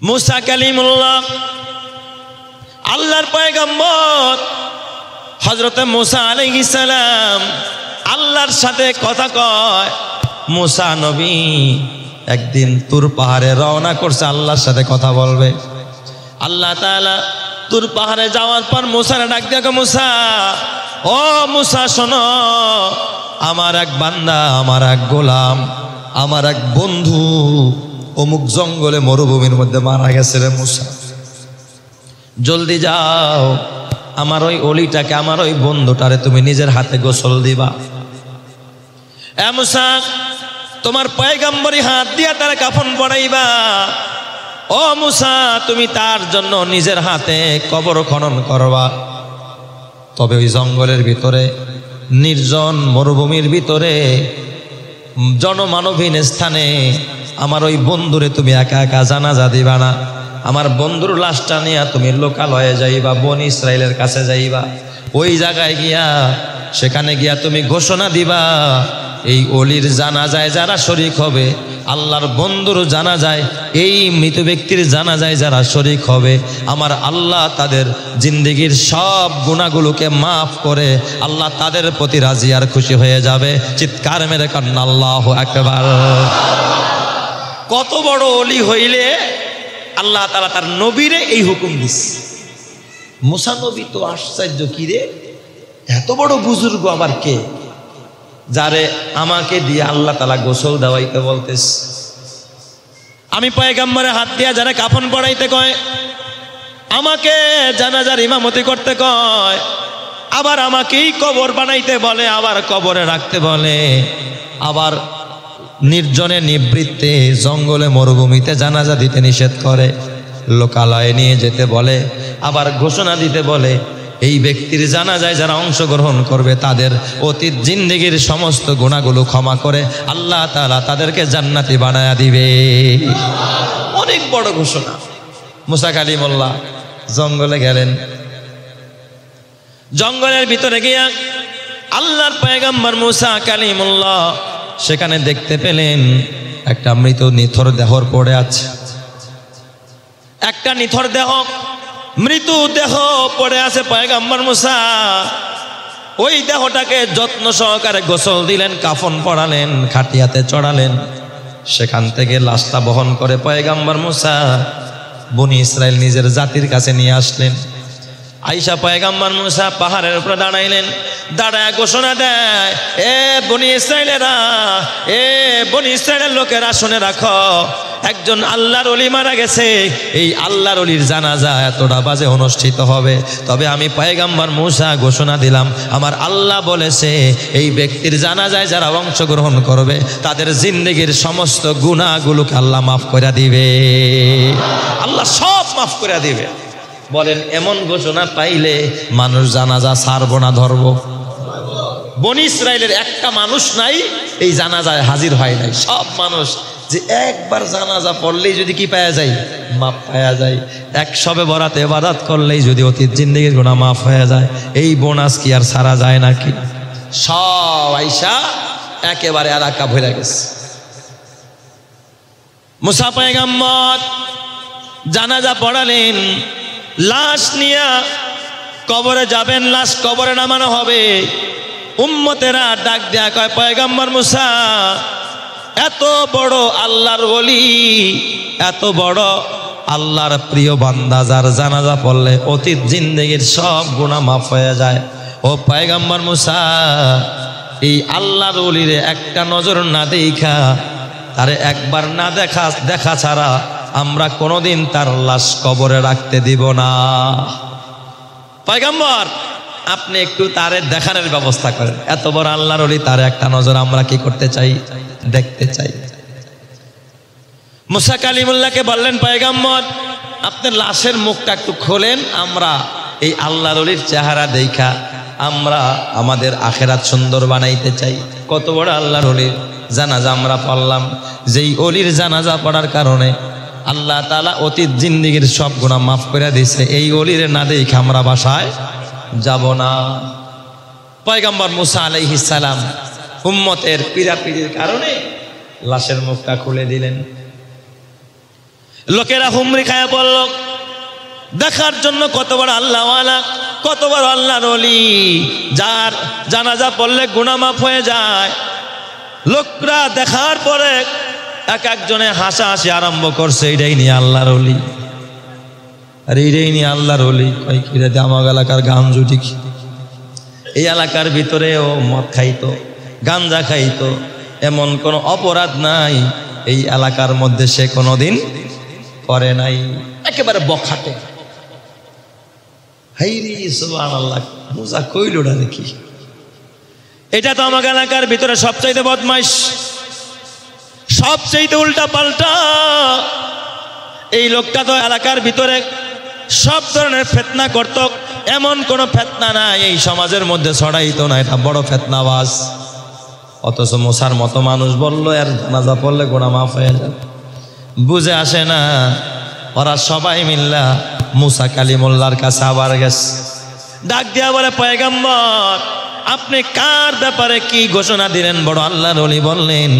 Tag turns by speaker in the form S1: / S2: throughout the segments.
S1: মুসা কালিমুল্লাহ আল্লাহর পয়গম্বর হযরত মুসা আলাইহিস সালাম আল্লাহর সাথে কথা কয়। মুসা নবী একদিন তুর পাহাড়ে রওনা করছে, আল্লাহর সাথে কথা বলবে। আল্লাহ তাআলা তুর পাহাড়ে যাওয়ার পর মুসারে ডাক দিয়ে, মুসা, ও মুসা শোনো, আমার এক বান্দা, আমার এক গোলাম, আমার এক বন্ধু অমুক জঙ্গলে মরুভূমির মধ্যে মারা গেছে রে মুসা, জলদি যাও, আমার ওই অলিটাকে, আমার ওই বন্ধুটারে তুমি নিজের হাতে গোসল দিবা। এ মুসা, তোমার পয়গম্বরী হাত দিয়া তার কাফন পড়াইবা। ও মুসা, তুমি তার জন্য নিজের হাতে কবর খনন করবা। তবে ওই জঙ্গলের ভিতরে, নির্জন মরুভূমির ভিতরে, জনমানবহীন স্থানে আমার ওই বন্ধুরে তুমি একা একা জানাজা দিবা না। আমার বন্ধুর লাশটা নিয়ে তুমি লোকালয়ে যাইবা, বনি ইসরাইলের কাছে যাইবা। ওই জায়গায় গিয়া, সেখানে গিয়া তুমি ঘোষণা দিবা, এই অলির জানাজায় যারা শরীক হবে, আল্লাহর বন্ধুর জানাজায়, এই মৃত ব্যক্তির জানাজায় যারা শরীক হবে, আমার আল্লাহ তাদের জিন্দেগির সব গুনাহগুলোকে মাফ করে আল্লাহ তাদের প্রতি রাজি আর খুশি হয়ে যাবে। চিৎকার মেরে কান্না আল্লাহু আকবার। কত বড় অলি হইলে আল্লাহ তাআলা তার নবীরে এই হুকুম দিচ্ছে। মুসা নবী তো আশ্চর্য, কি রে, এত বড় বুজুর্গ আবার কে, যারে আমাকে দিয়ে আল্লাহ তাআলা গোসল দেওয়াইতে বলতেছে। আমি পয়গম্বরের হাত দিয়া যারা কাফন পড়াইতে কয়, আমাকে জানাজার ইমামতি করতে কয়, আবার আমাকেই কবর বানাইতে বলে, আবার কবরে রাখতে বলে, আবার নির্জনে নিবৃত্তে জঙ্গলে মরুভূমিতে জানাজা দিতে নিষেধ করে, লোকালয়ে নিয়ে যেতে বলে, আবার ঘোষণা দিতে বলে, এই ব্যক্তির জানাজায় যারা অংশগ্রহণ করবে তাদের অতীত জিন্দেগির সমস্ত গুনাহগুলো ক্ষমা করে আল্লাহ তাআলা তাদেরকে জান্নাতি বানায়া দিবে। অনেক বড় ঘোষণা। মুসা কালিমুল্লাহ জঙ্গলে গেলেন। জঙ্গলের ভিতরে গিয়া আল্লাহর পয়গম্বর মুসা কালিমুল্লাহ সেখানে দেখতে পেলেন একটা মৃত নিথর দেহর পড়ে আছে। একটা নিথর দেহ, মৃত্যু দেহ পড়ে আছে। পয়গম্বর মুসা ওই দেহটাকে যত্ন সহকারে গোসল দিলেন, কাফন পরালেন, খাটিয়াতে চড়ালেন। সেখান থেকে লাশটা বহন করে পয়গম্বর মুসা বনি ইসরাইল নিজের জাতির কাছে নিয়ে আসলেন। আইসা পয়গম্বর মুসা পাহাড়ের উপরে দাঁড়াইলেন। দাঁড়ায় ঘোষণা দেয়, এ বনি ইসরাইলেরা, এ বনি ইসরাইলের লোকেরা, শুনে রাখো, একজন আল্লাহর ওলি মারা গেছে। এই আল্লাহর ওলির জানাজা এতটা বাজে অনুষ্ঠিত হবে, তবে আমি পয়গম্বর মুসা ঘোষণা দিলাম, আমার আল্লাহ বলেছে এই ব্যক্তির জানাজায় যারা অংশগ্রহণ করবে তাদের জিন্দেগির সমস্ত গুনাহগুলোকে আল্লাহ মাফ করে দিবে। আল্লাহ সব মাফ করে দিবে। বলেন, এমন ঘোষণা পাইলে মানুষ জানাজা ছাড়বো না, ধরবো? বনি ইসরাইলের একটা মানুষ নাই এই জানাজায় হাজির হয় নাই। সব মানুষ যে একবার জানাজা পড়লেই যদি কি পাওয়া যায়, মাফ পাওয়া যায়। এক শবে বরাতে ইবাদত করলেই যদি অতীত জিন্দেগির গুনাহ মাফ হয়ে যায়, এই বোনাস কি আর ছাড়া যায় নাকি? সব আইসা একেবারে এলাকা ভরে গেছে। মুসা পয়গম্বর জানাজা পড়ালেন, লাশ নিয়ে কবরে যাবেন, লাশ কবরে নামানো হবে। উম্মতেরা ডাক দেয়া কয়, পয়গম্বর মুসা এত বড় আল্লাহর ওলি, এত বড় আল্লাহর প্রিয় বান্দা, যার জানাজা পড়লে অতীত জিন্দেগির সব গুনাহ মাফ হয়ে যায়। ও পয়গম্বর মুসা, এই আল্লাহর ওলিরে একটা নজর না দেখা, তারে একবার না দেখা ছাড়া আমরা কোনোদিন তার লাশ কবরে রাখতে দিব না। পয়গম্বর, আপনি একটু তারে দেখানোর ব্যবস্থা করেন। এত বড় আল্লাহর ওলি, তারে একটা নজর আমরা কি করতে চাই, দেখতে চাই। মুসা কালিমুল্লাহকে বললেন, পয়গম্বর আপনি লাশের মুখটা একটু খোলেন, আমরা এই আল্লাহর ওলির চেহারা দেখা আমরা আমাদের আখেরাত সুন্দর বানাইতে চাই। কত বড় আল্লাহর ওলির জানাজা আমরা পড়লাম, যেই ওলির জানাজা পড়ার কারণে আল্লাহ তাআলা অতীত জিন্দেগির সব গুনাহ মাফ করে দিয়েছে। এই ওলিরে না দেখে আমরা বাসায় যাব না। পয়গম্বর মুসা আলাইহিস সালাম উম্মতের পীড়াপিড়ির কারণে লাশের মুখটা খুলে দিলেন। লোকেরা হুমড়ি খায়া পড়ল, দেখার জন্য কত বড় আল্লাহওয়ালা, কত বড় আল্লাহর ওলি, যার জানাজা পড়লে গুনাহ মাফ হয়ে যায়। লোকরা দেখার পরে এক একজনে হাসাহাসি আরম্ভ করছে, এটাই নিয়ে আল্লাহর ওলি, আর এইটাই নিয়ে আল্লাহর ওলি। কই কিরে আমার এলাকার গান জুটি, এই এলাকার ভিতরে ও মদ খাইতো, গাঞ্জা খাইতো, এমন কোনো অপরাধ নাই এই এলাকার মধ্যে সে কোনোদিন করে নাই। একেবারে বখাটে। হাইরে সুবহানাল্লাহ, মুসা কইলটা দেখি, এটা তো আমার এলাকার ভিতরে সবচাইতে বদমাইশ, সবচাইতে উল্টা পাল্টা। এই লোকটা তো এলাকার ভিতরে সব ধরনের ফিতনা করত, এমন কোনো ফিতনা নাই এই সমাজের মধ্যে ছড়াইতো না, এটা বড় ফিতনাবাজ। অথচ মুসার মতো মানুষ বলল এর জানাজা পড়লে গুনাহ মাফ হয়ে যায়। বুঝে আসে না, ওরা সবাই মিল্লা মুসা কালিমুল্লাহর কাছে আবার গেছে। ডাক দিয়া বলে, পয়গম্বর আপনি কার ব্যাপারে কি ঘোষণা দিলেন? বড় আল্লাহর ওলি বললেন।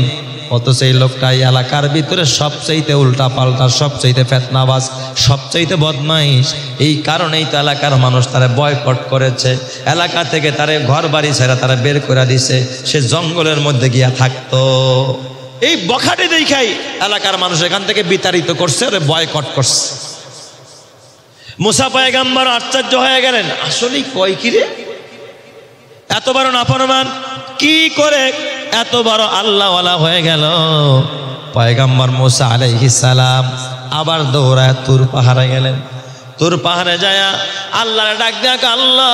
S1: অথচ এই লোকটা এই এলাকার ভিতরে সবচাইতে উল্টা পাল্টা, সবচাইতে ফিতনাবাজ, সবচাইতে বদমাইশ। এই কারণেই তো এলাকার মানুষ তারা বয়কট করেছে, এলাকা থেকে তারে ঘর বাড়ি ছেড়ে তারা বের করে দিছে, সে জঙ্গলের মধ্যে গিয়া থাকতো। এই বখাটে দেখাই এলাকার মানুষ এখান থেকে বিতাড়িত করছে, বয়কট করছে। মুসা পয়গম্বর আশ্চর্য হয়ে গেলেন, আসলেই কয় কি রে, এত বড় নাফরমান কি করে এত বড় আল্লাহওয়ালা হয়ে গেল? পয়গম্বর মুসা আলাইহিস সালাম আবার দৌড়ায় তুর পাহাড়ে গেলেন। তুর পাহাড়ে যায় আল্লাহর ডাক দেখ, আল্লাহ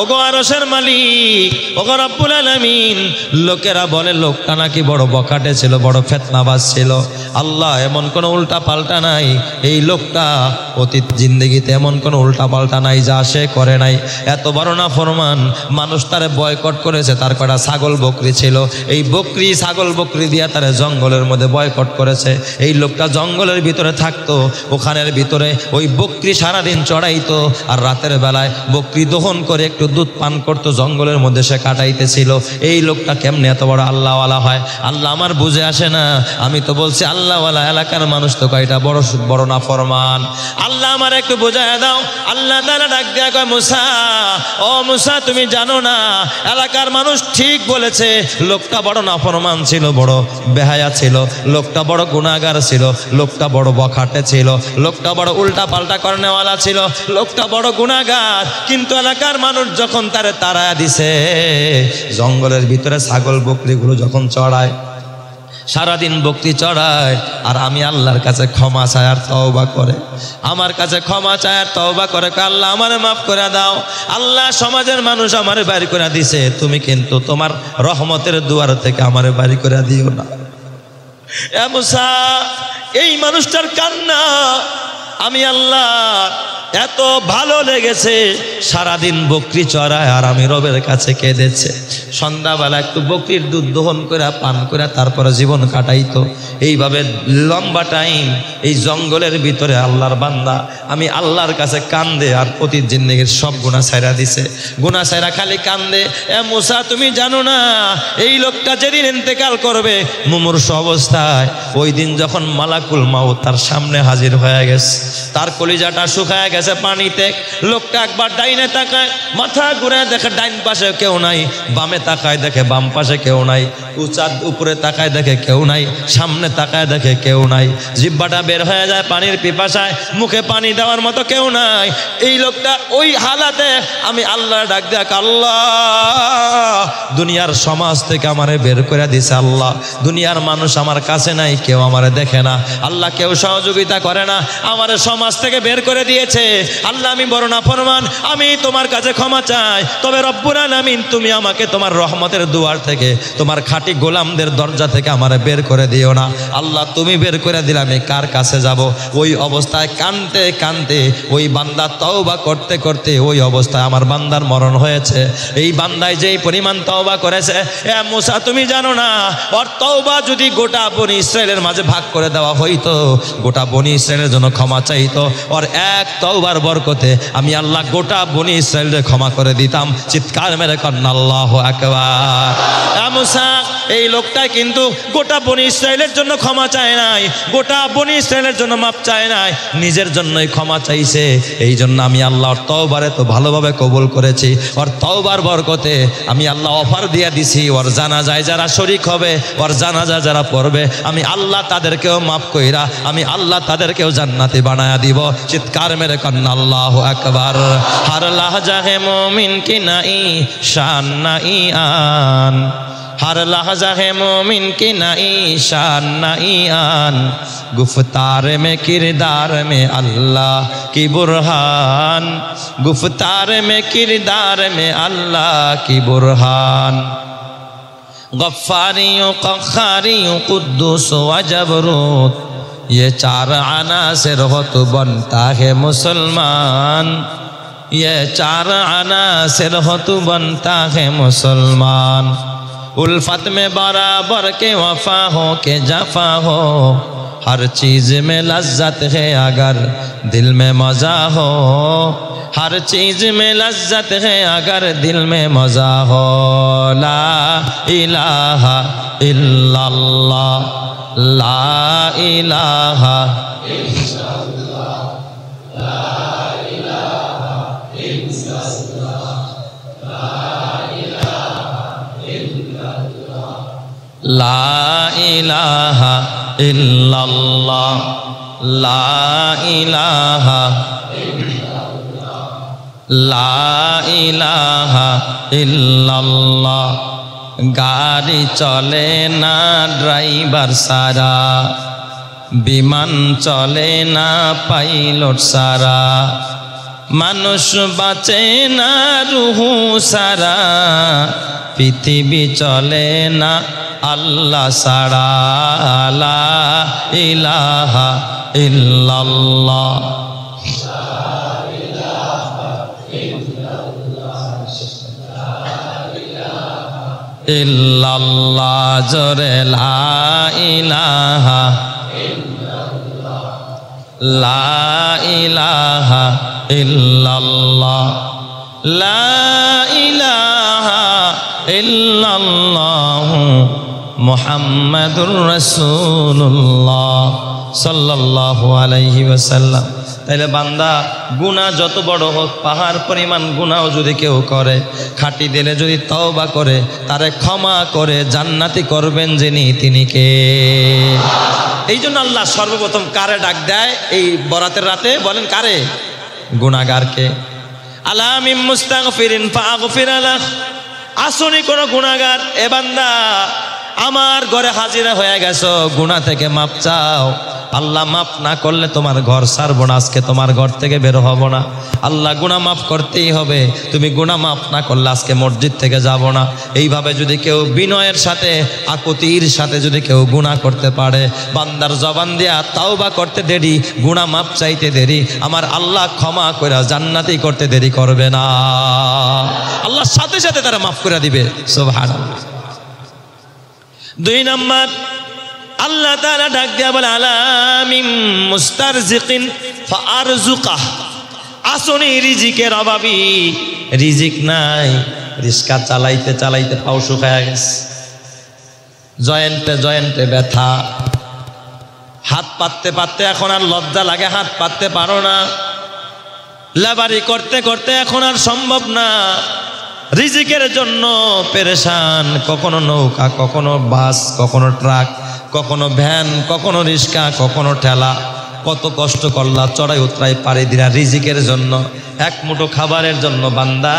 S1: ওগো আরশের মালিক, ওগো রব্বুল আলামিন, লোকেরা বলে লোকটা নাকি বড় বখাটে ছিল, বড় ফিতনাবাজ ছিল। আল্লাহ এমন কোনো উল্টা পাল্টা নাই, এই লোকটা অতীত জিন্দেগিতে এমন কোনো উল্টা পাল্টা নাই যা সে করে নাই। এত বড় নাফরমান মানুষ তারে বয়কট করেছে, তার কটা ছাগল বকরি ছিল, এই বকরি ছাগল বকরি দিয়া তারে জঙ্গলের মধ্যে বয়কট করেছে। এই লোকটা জঙ্গলের ভিতরে থাকতো, ওখানের ভিতরে ওই বকরি সারাদিন চড়াইতো, আর রাতের বেলায় বকরি দহন করে একটু দুধ পান করতো, জঙ্গলের মধ্যে সে কাটাইতেছিল। এই লোকটা কেমনে এত বড় আল্লাহওয়ালা হয়? আল্লাহ আমার বুঝে আসে না। আমি তো বলছি আল্লাহওয়ালা, এলাকার মানুষ তো কয়টা বড় বড় নাফরমান। আল্লাহ আমার একটু বোঝায় দাও। আল্লাহ তাআলা ডাক দেয়া কয়, মুসা ও মুসা তুমি জানো না, এলাকার মানুষ ঠিক বলেছে, লোকটা বড় নাফরমান ছিল, বড় বেহায়া ছিল, লোকটা বড় গুনাহগার ছিল, লোকটা বড় বখাটে ছিল, লোকটা বড় উল্টা পাল্টা নেওয়ালা ছিল, লোকটা বড় গুনাহগার। কিন্তু এলাকার মানুষ যখন তারে তাড়ায়া দিছে, জঙ্গলের ভিতরে ছাগল বকরিগুলো যখন চড়ায়, সারাদিন বকরি চড়ায়, আর আমি আল্লাহর কাছে ক্ষমা চাই আর তওবা করে, আমার কাছে ক্ষমা চাই আর তওবা করে, আল্লাহ আমারে মাফ করে দাও। আল্লাহ সমাজের মানুষ আমারে বাড়ি করে দিছে, তুমি কিন্তু তোমার রহমতের দুয়ার থেকে আমারে বাড়ি করে দিও না। এ মুসা, এই মানুষটার কান্না আমি আল্লাহ এত ভালো লেগেছে, সারাদিন বকরি চড়ায় আর আমি রবের কাছে কেঁদেছে। সন্ধ্যাবেলা একটু বকরির দুধ দহন করে পান করে তারপরে জীবন কাটাইতো। এইভাবে লম্বা টাইম এই জঙ্গলের ভিতরে আল্লাহর বান্দা আমি আল্লাহর কাছে কান্দে, আর অতীত জিন্দেগির সব গুনাহ ছাইরা দিছে, গুনাহ ছাইরা খালি কান্দে। এ মুসা তুমি জানো না, এই লোকটা যেদিন ইন্তেকাল করবে মুমূর্ষ অবস্থায়, ওই দিন যখন মালাকুল মাউত তার সামনে হাজির হয়ে গেছে, তার কলিজাটা শুকায় গেছে পানিতে। লোকটা একবার ডাইনে তাকায়, মাথা ঘুরে দেখে ডাইন পাশে কেউ নাই, বামে তাকায় দেখে বাম পাশে কেউ নাই, উঁচার উপরে তাকায় দেখে কেউ নাই, সামনে তাকায় দেখে কেউ নাই, জিহ্বাটা বের হয়ে যায় পানির পিপাসায়, মুখে পানি দেওয়ার মতো কেউ নাই। এই লোকটা ওই হালাতে আমি আল্লাহ ডাক দেখ, আল্লাহ দুনিয়ার সমাজ থেকে আমারে বের করে দিছে, আল্লাহ দুনিয়ার মানুষ আমার কাছে নাই, কেউ আমারে দেখে না, আল্লাহ কেউ সহযোগিতা করে না, আমারে সমাজ থেকে বের করে দিয়েছে। আল্লাহ আমি বড় নাফরমান, আমি তোমার কাছে ক্ষমা চাই, তবে রব্বুল আলামিন তুমি আমাকে তোমার রহমতের দুয়ার থেকে, তোমার খাঁটি গোলামদের দরজা থেকে আমারে বের করে দিও না। আল্লাহ তুমি বের করে দিলে আমি কার কাছে যাব? ওই অবস্থায় কানতে কানতে ওই বান্দা তওবা করতে করতে ওই অবস্থায় আমার বান্দার মরণ হয়েছে। এই বান্দায় যেই পরিমাণ তওবা করেছে, এ মুসা তুমি জানো না, ওর তওবা যদি গোটা বনি ইসরায়েলের মাঝে ভাগ করে দেওয়া হইতো, গোটা বনি ইসরায়েলের জন্য ক্ষমা চাইতো, ওর এক তওবা তওবার বরকতে আমি আল্লাহ গোটা বনি ইসরাইলকে ক্ষমা করে দিতাম। চিৎকার মেরে কন্না আল্লাহু আকবার। মুসা এই লোকটা কিন্তু গোটা বনি ইসরাইলের জন্য ক্ষমা চায় নাই, গোটা বনি ইসরাইলের জন্য মাপ চায় নাই, নিজের জন্যই ক্ষমা চাইছে। এই জন্য আমি আল্লাহর তওবারে তো ভালোভাবে কবুল করেছি। ওর তওবার বরকতে আমি আল্লাহ অফার দিয়ে দিছি, ওর জানাজায় যারা শরীক হবে, ওর জানাজা যারা পড়বে, আমি আল্লাহ তাদেরকেও মাফ কইরা আমি আল্লাহ তাদেরকেও জান্নাতি বানায়া দিব। চিৎকার মেরে কন্না আল্লাহু আকবার। हर लहजा है मोमिन की नई शान नई आन, हर लहजा है मोमिन की नई शान नई आन, गुफ्तार में किरदार में अल्लाह की बुरहान, गुफ्तार में किरदार में अल्लाह की बुरहान, गफ्फारियों कख्खारियों कुद्दूस व जबरूत, ये चार अनासिर हो तो बनता है मुसलमान, ये चार अनासिर हो तो बनता है मुसलमान। उल्फत में बराबर के वफा हो के जफा हो, हर चीज़ में लज्जत है अगर दिल में मज़ा हो, हर चीज़ में लज्जत है अगर दिल में मज़ा हो। ला इलाहा इल्लल्लाह, ला इलाहा इल्लल्लाह, ला इलाहा इल्लल्लाह, ला इलाहा इल्लल्लाह, ला इलाहा इल्लल्लाह, ला इलाहा इल्लल्लाह, ला इलाहा इल्लल्लाह। गाड़ी चले ना ड्राइवर सारा, विमान चले ना पाइलट सारा, मानुष बाँचे ना रूहू सारा, पृथ्वी चले ना अल्लाह सारा। ला इलाहा इल्लल्लाह, इल्लल्लाह जोरे ला इलाहा इल्लल्लाह, ला इलाहा इल्लल्लाह, ला इलाहा इल्लल्लाह मुहम्मदुर रसूलुल्लाह सल्लल्लाहु अलैहि वसल्लम। তাইলে বান্দা গুনাহ যত বড় হোক, পাহাড় পরিমাণ গুনাহও যদি কেউ করে, খাঁটি দিলে যদি তওবা করে, তারে ক্ষমা করে জান্নাতি করবেন যিনি, তিনি কে? এই জন্য আল্লাহ সর্বপ্রথম কারে ডাক দেয় এই বরাতের রাতে? বলেন কারে? গুনাহগারকে। আলা মিন মুস্তাগফিরিন ফাগফির লাহ। আসনি কোন গুনাহগার, এ বান্দা আমার ঘরে হাজিরা হয়ে গেছো, গুনাহ থেকে মাপ চাও। আল্লাহ মাফ না করলে তোমার ঘর ছাড়বো না, আজকে তোমার ঘর থেকে বের হব না। আল্লাহ গুনাহ মাফ করতেই হবে, তুমি গুনাহ মাফ না করলে আজকে মসজিদ থেকে যাব না। এইভাবে যদি কেউ বিনয়ের সাথে, আকুতির সাথে যদি কেউ গুনাহ করতে পারে, বান্দার জবান দিয়া তাওবা করতে দেরি, গুনাহ মাফ চাইতে দেরি, আমার আল্লাহ ক্ষমা করে জান্নাতি করতে দেরি করবে না। আল্লাহ সাথে সাথে তারা মাফ করে দিবে। সুবহানাল্লাহ। 2 নম্বর, আল্লাহ তাআলা ডাক দিয়া বলে আলা মিন মুস্তারজিকিন ফারজুকাহ। আসনি রিজিকের অভাবী, রিজিক নাই, রিস্কা চালাইতে চালাইতে পাও শুকায়া গেছে, জয়েন্টে জয়েন্টে ব্যথা, হাত পাততে পাততে এখন আর লজ্জা লাগে, হাত পাততে পারো না, লেবারি করতে করতে এখন আর সম্ভব না, রিজিকের জন্য পেরেশান, কখনো নৌকা, কখনো বাস, কখনো ট্রাক, কখনো ভ্যান, কখনো রিস্কা, কখনো ঠেলা, কত কষ্ট করলা, চড়াই উতরাই পাড়ি দিলা রিজিকের জন্য, এক মুঠো খাবারের জন্য। বান্দা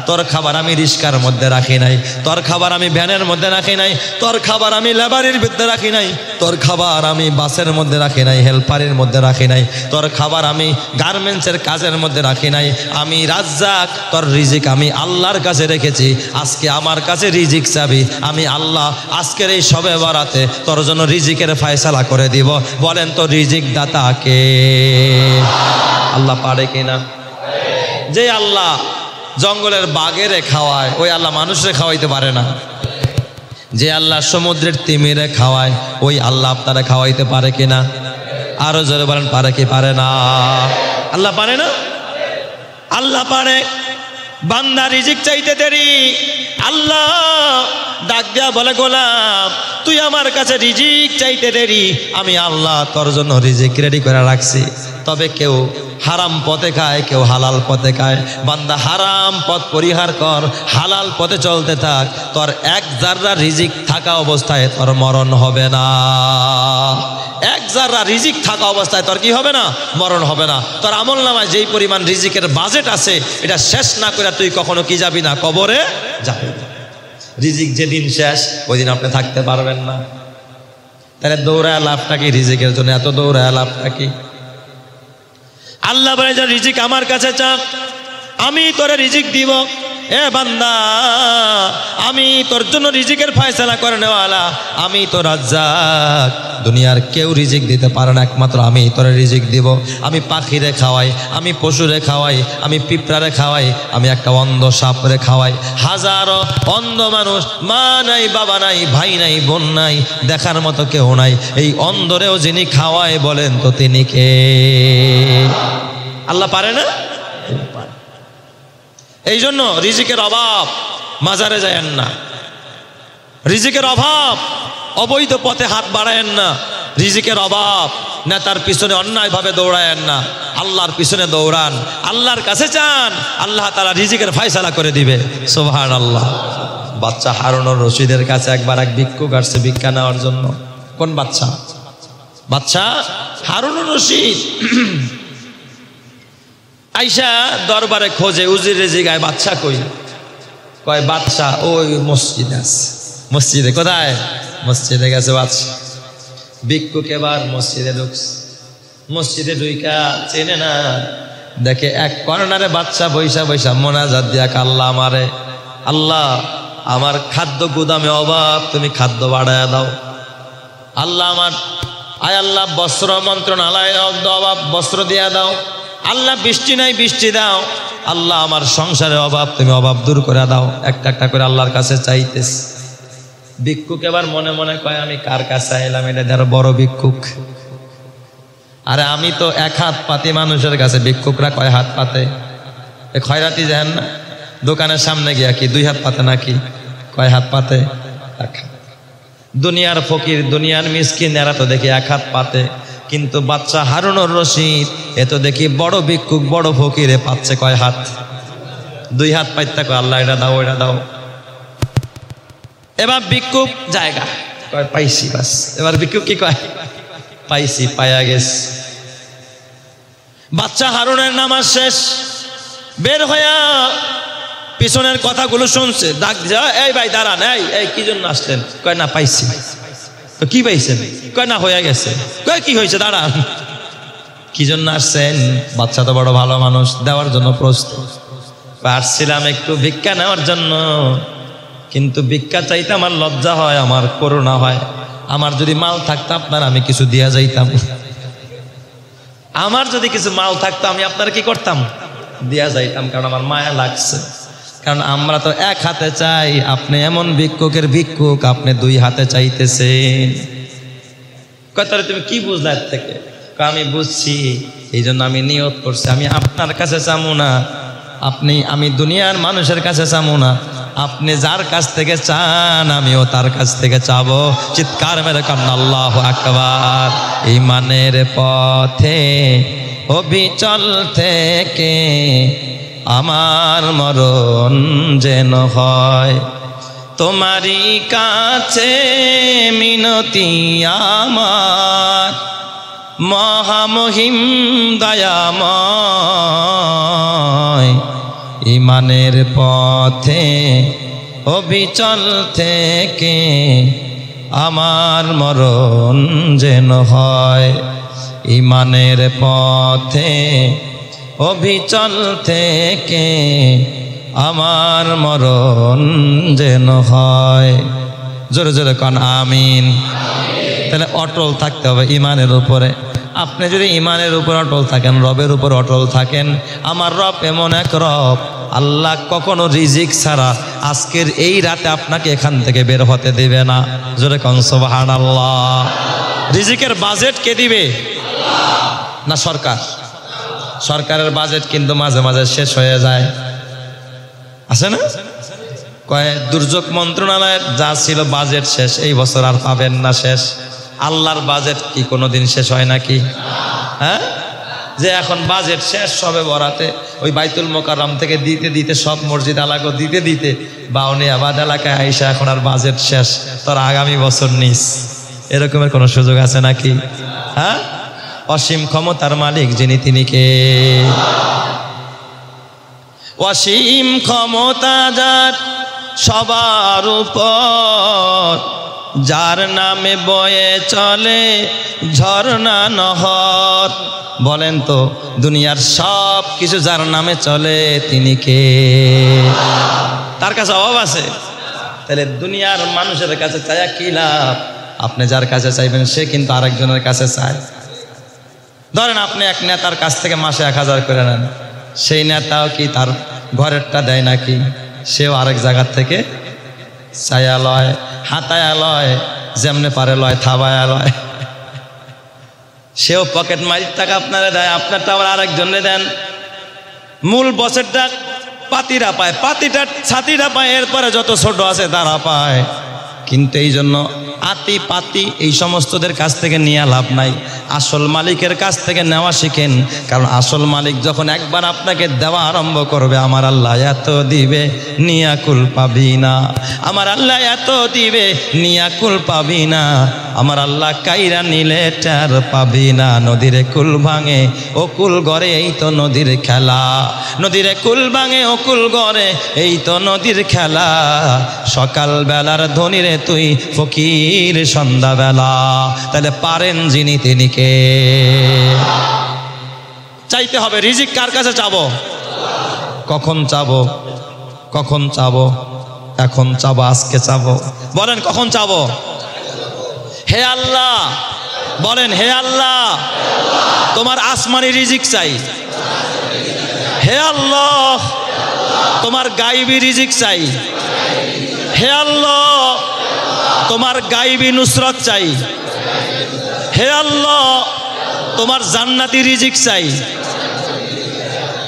S1: তোর খাবার আমি রিস্কার মধ্যে রাখি নাই, তোর খাবার আমি ভ্যানের মধ্যে রাখি নাই, তোর খাবার আমি লেবারির ভিতরে রাখি নাই, তোর খাবার আমি বাসের মধ্যে রাখি নাই, হেল্পারের মধ্যে রাখি নাই, তোর খাবার আমি গার্মেন্টসের কাজের মধ্যে রাখি নাই। আমি রাজ্জাক, তোর রিজিক আমি আল্লাহর কাছে রেখেছি। আজকে আমার কাছে রিজিক চাবি, আমি আল্লাহ আজকের এই শবে বরাতে তোর জন্য রিজিকের ফয়সালা করে দিব। বলেন তো রিজিক দাতা কে? আল্লাহ পারে কিনা? যে আল্লাহ জঙ্গলের বাঘেরে খাওয়ায়, ওই আল্লাহ মানুষরে খাওয়াইতে পারে না। যে আল্লাহ সমুদ্রের তিমিরে খাওয়ায়, ওই আল্লাহ আপনারা খাওয়াইতে পারে কিনা? আরো জোরে বলেন পারে কি পারে না? আল্লাহ পারে না? আল্লাহ পারে। বান্দা রিজিক চাইতে দেরি, আল্লাহ ডাক দেয়া বলে গোলাম তুই আমার কাছে রিজিক চাইতে দেরি, আমি আল্লাহ তোর জন্য রিজিক রেডি করে রাখছি। তবে কেউ হারাম পথে খায়, কেউ হালাল পথে খায়। বান্দা হারাম পথ পরিহার কর, হালাল পথে চলতে থাক, তোর এক জাররা রিজিক থাকা অবস্থায় তোর মরণ হবে না। এক জাররা রিজিক থাকা অবস্থায় তোর কি হবে না? মরণ হবে না। তোর আমল নামায় যেই পরিমাণ রিজিকের বাজেট আছে এটা শেষ না করে তুই কখনো কি যাবি না? কবরে যাবি। রিজিক যেদিন শেষ ওই দিন আপনি থাকতে পারবেন না। তাহলে দৌড়ায় লাভটা কি? রিজিকের জন্য এত দৌড়ায় লাভটা কি? আল্লাহ বলে যে রিজিক আমার কাছে চা, আমি তোরে রিজিক দিব। এ বান্দা, আমি তোর জন্য রিজিকের ফয়সালা করে নেওয়ালা, আমি তো রাজ্জাক। দুনিয়ার কেউ রিজিক দিতে পারে না, একমাত্র আমি তোরে রিজিক দিব। আমি পাখিরে খাওয়াই, আমি পশুরে খাওয়াই, আমি পিঁপড়ারে খাওয়াই, আমি একটা অন্ধ সাপরে খাওয়াই। হাজারো অন্ধ মানুষ, মা নাই, বাবা নাই, ভাই নাই, বোন নাই, দেখার মতো কেউ নাই। এই অন্ধরেও যিনি খাওয়ায় বলেন তো তিনি কে? আল্লাহ পারে না? এই জন্য রিজিকের অভাব মাজারে যায়েন না, রিজিকের অভাব অবৈধ পথে হাত বাড়ায়েন না, রিজিকের অভাব নেতার পিছনে অন্যায়ভাবে দৌড়ায়েন না, আল্লাহর পিছনে দৌড়ান, আল্লাহর কাছে চান, আল্লাহ তাআলা রিজিকের ফয়সালা করে দিবে। সুবহানাল্লাহ। বাচ্চা হারুনুর রশিদের কাছে একবার এক ভিক্ষুক আসছে ভিক্ষা নেওয়ার জন্য। কোন বাচ্চা? বাচ্চা হারুনুর রশিদ। আইসা দরবারে খোঁজে, উজিরে জিগায় বাচ্চা কই? কয় বাচ্চা ওই মসজিদে আছে। মসজিদে? কোথায়? মসজিদে গেছে বাচ্চা। ভিক্ষুক এবার মসজিদে ঢুকছে। মসজিদে ঢুইকা চেনে না, দেখে এক কর্নারে বাচ্চা বৈশা বৈশা মোনাজাত দিয়া, আল্লাহ আমারে, আল্লাহ আমার খাদ্য গুদামে অভাব, তুমি খাদ্য বাড়ায় দাও। আল্লাহ আমার, আয় আল্লাহ বস্ত্র মন্ত্রণালয় অভাব, বস্ত্র দিয়া দাও। আল্লাহ বৃষ্টি নাই, বৃষ্টি দাও। আল্লাহ আমার সংসারে অভাব, তুমি অভাব দূর করে দাও। একটা একটা করে আল্লাহর কাছে চাইতেস। ভিক্ষুক এবার মনে মনে কয় আমি কার কাছে এলাম? এটা ধরো বড় ভিক্ষুক। আরে আমি তো এক হাত পাতি মানুষের কাছে, ভিক্ষুকরা কয় হাত পাতে? এ খয়রাতি যান না, দোকানের সামনে গিয়া কি 2 হাত পাতে নাকি? কয় হাত পাতে? দুনিয়ার ফকির, দুনিয়ার মিসকিন এরা তো দেখি 1 হাত পাতে, কিন্তু বাচ্চা হারুনুর রশিদ এ তো দেখি বড় ভিক্ষুক, বড় ফকিরে পাচ্ছে কয় হাত? 2 হাত পাইতে কয় আল্লাহ এটা দাও, এটা দাও। এবার ভিক্ষুক জায়গা কয় পাইছি, বাস। এবার ভিক্ষুক কি কয়? পাইছি, পায়া গেছে। বাচ্চা হারুনের নামাজ শেষ, বের হইয়া পিছনের কথাগুলো শুনছে, ডাক যা, এই ভাই দাঁড়ান, এই কি জন্য আসলেন? কয় না পাইছি। তো কি পাইছেন? কয় না হয়ে গেছে। কয় কি হয়েছে? দাঁড়ান। কি জন্য আসছেন? বাচ্চা তো বড় ভালো মানুষ, দেওয়ার জন্য প্রস্তুত। আসছিলাম একটু ভিক্ষা নেওয়ার জন্য, কিন্তু ভিক্ষা চাইতে আমার লজ্জা হয়, আমার করুণা হয়। আমার যদি মাল থাকতো আপনার আমি কিছু দিয়া যাইতাম। আমার যদি কিছু মাল থাকতো আমি আপনার কি করতাম? দিয়া যাইতাম, কারণ আমার মায়া লাগছে। কারণ আমরা তো 1 হাতে চাই, আপনি এমন ভিক্ষুকের ভিক্ষুক, আপনি 2 হাতে চাইতেছেন। কয় তাহলে তুমি কি বুঝলা এর থেকে? আমি বুঝছি, এই জন্য আমি নিয়ত করছি আমি আপনার কাছে চামু না, আমি দুনিয়ার মানুষের কাছে চামু না, আপনি যার কাছ থেকে চান আমিও তার কাছ থেকে চাবো। চিৎকার মেরে কান্না আল্লাহু আকবার। ঈমানের পথে অবিচল থেকে আমার মরণ যেন হয়, তোমারই কাছে মিনতি আমার, মহামহিম দয়াময়। ঈমানের পথে অবিচল থেকে আমার মরণ যেন হয়, ঈমানের পথে অবিচল থেকে আমার মরণ যেন হয়। জোরে জোরে কন আমিন। তাহলে অটল থাকতে হবে ঈমানের উপরে। আপনি যদি ঈমানের উপর অটল থাকেন, রবের উপর অটল থাকেন, আমার রব এমন এক রব, আল্লাহ কখনো রিজিক ছাড়া আজকের এই রাতে আপনাকে এখান থেকে বের হতে দেবে না। জোরে কন সুবহানাল্লাহ। রিজিকের বাজেট কে দিবে? না সরকার? সরকারের বাজেট কিন্তু মাঝে মাঝে শেষ হয়ে যায়, আছে না? কয় দুর্যোগ মন্ত্রণালয়ের যা ছিল বাজেট শেষ, এই বছর আর পাবেন না, শেষ। আল্লাহর বাজেট কি কোনোদিন শেষ হয় নাকি? হ্যাঁ, যে এখন বাজেট শেষ সবে বরাতে ওই বাইতুল মোকাররম থেকে দিতে দিতে সব মসজিদ এলাকা দিতে দিতে বাউনিয়াবাদ এলাকায় আইসা এখন আর বাজেট শেষ, তোর আগামী বছর নিস, এরকমের কোনো সুযোগ আছে নাকি? হ্যাঁ, অসীম ক্ষমতার মালিক যিনি, তিনি কে? অসীম ক্ষমতা যার সবার উপর, যার নামে বয়ে চলে ঝর্ণা নহর। বলেন তো দুনিয়ার সব কিছু যার নামে চলে তিনি কে? তার কাছে অভাব আছে? তাহলে দুনিয়ার মানুষের কাছে চাইয়া কি লাভ? আপনি যার কাছে চাইবেন সে কিন্তু আরেকজনের কাছে চায়। ধরেন আপনি এক নেতার কাছ থেকে মাসে 1000 করে নেন, সেই নেতাও কি তার ঘরেরটা দেয় নাকি? সেও আরেক জায়গার থেকে চাইয়া লয়, হাতায়া লয়, যেমনে পারে লয়, থাবায়া লয়। সেও পকেট মারির টাকা আপনারা দেয়, আপনারটা আবার আরেকজনে দেন। মূল বসেরটা পাতিরা পায়, পাতিটা ছাতিরা পায়, এরপরে যত ছোট আছে তারা পায়। কিন্তু এই জন্য আতি পাতি এই সমস্তদের কাছ থেকে নিয়ে লাভ নাই, আসল মালিকের কাছ থেকে নেওয়া শিখেন। কারণ আসল মালিক যখন একবার আপনাকে দেওয়া আরম্ভ করবে, আমার আল্লাহ এত দিবে নিয়া কুল পাবি না, আমার আল্লাহ এত দিবে নিয়া কুল পাবি না, আমার আল্লাহ কাইরা নিলে টের পাবি না। নদীরে কুল ভাঙে ও কুল গড়ে, এই তো নদীর খেলা। নদীরে কুল ভাঙে ও কুল গড়ে, এই তো নদীর খেলা। সকাল বেলার ধনীরে তুই ফকির সন্ধ্যাবেলা। তাহলে পারেন যিনি তিনি কে? চাইতে হবে। রিজিক কার কাছে চাবো? কখন চাবো? কখন চাবো? এখন চাবো, আজকে চাবো। বলেন কখন চাবো? হে আল্লাহ, বলেন হে আল্লাহ, তোমার আসমানি রিজিক চাই। হে আল্লাহ, তোমার গাইবি রিজিক চাই। হে আল্লাহ, তোমার গাইবি নুসরত চাই। হে আল্লাহ, তোমার জান্নাতি রিজিক চাই।